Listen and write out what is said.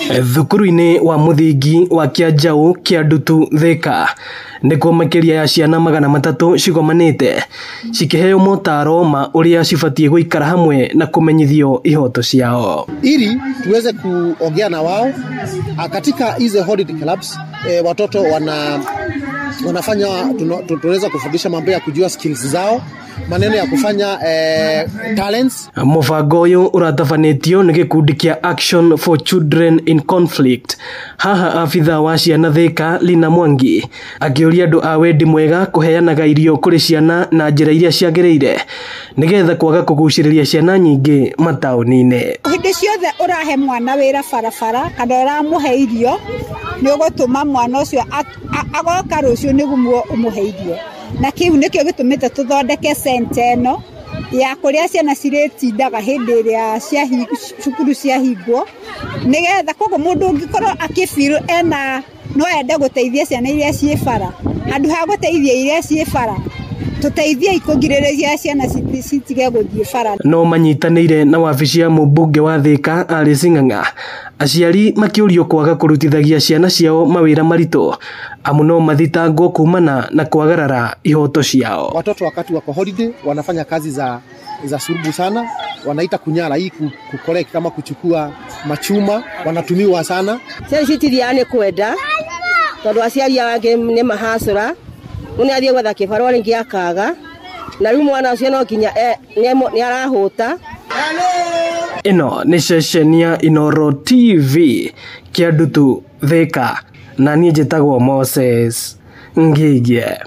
Thukuru-inĩ wa muthingi wa Kĩanjaũ kĩa Ndutu Thika nĩkuo makĩria ya ciana 300 cigomanĩte cikĩheo motaro ma ũrĩa cibatie gũikara hamwe na kũmenyithio ihoto ciao ili tuweze kuongea na wao katika hizo holiday clubs. Watoto wanafanya tunaweza kufundisha mambo ya kujua skills zao, maneno ya kufanya talents. Mũbango ũyũ ũratabanĩtio nĩ gĩkundi kĩa Action for Children in Conflict. Haha abitha wa ciana Thika Lina Mwangi akĩũria andũ a wendi mwega kũheanaga irio kũrĩ ciana na njĩra iria ciagĩrĩire nĩgetha kwaga kũgucĩrĩria ciana nyingĩ mataũni-inĩ. Hĩndĩ ciothe ũrahe mwana wĩra barabara kana ũramũhe irio nĩ ũgũtũma mwana ũcio agoka rũciũ nĩguo ũmũhe irio, na kĩu nĩkĩo gĩtũmĩte tũthondeke center ĩno ya kũrĩa ciana cirĩtindaga hĩndĩ ĩrĩa cukuru ciahingwo, nĩgetha koguo mũndũ ũngĩkorwo akĩfeel no ende gũteithia ciana iria ciĩ bara, handũ ha gũteithia iria ciĩ bara tuteithie ikũgirĩrĩria ciana citige gũthiĩ bara. No manyitanĩire na wabici ya mũmbunge wa Thika Alice Ng'ang'a, aciari makĩũrio kwaga kũrutithagia ciana ciao mawĩra maritũ amu no mathitangwo kumana na kwagarara ihoto ciao. Watoto wakati wako holiday wanafanya kazi za surubu sana, wanaita kunyara hii kukorek kama kuchukua machuma, wanatumiwa sana. Sasa citithiane kwenda tondũ aciari angĩ nĩ mahacũra ũnathiĩ gwetha kĩbarũa rĩngĩ akaga na rĩu mwana ũcio no nginya nĩ arahũta. Ĩno nĩ ceceni ya Inooro TV kĩa Ndutu Thika na niĩ njĩtagwo Moses Ngĩgie.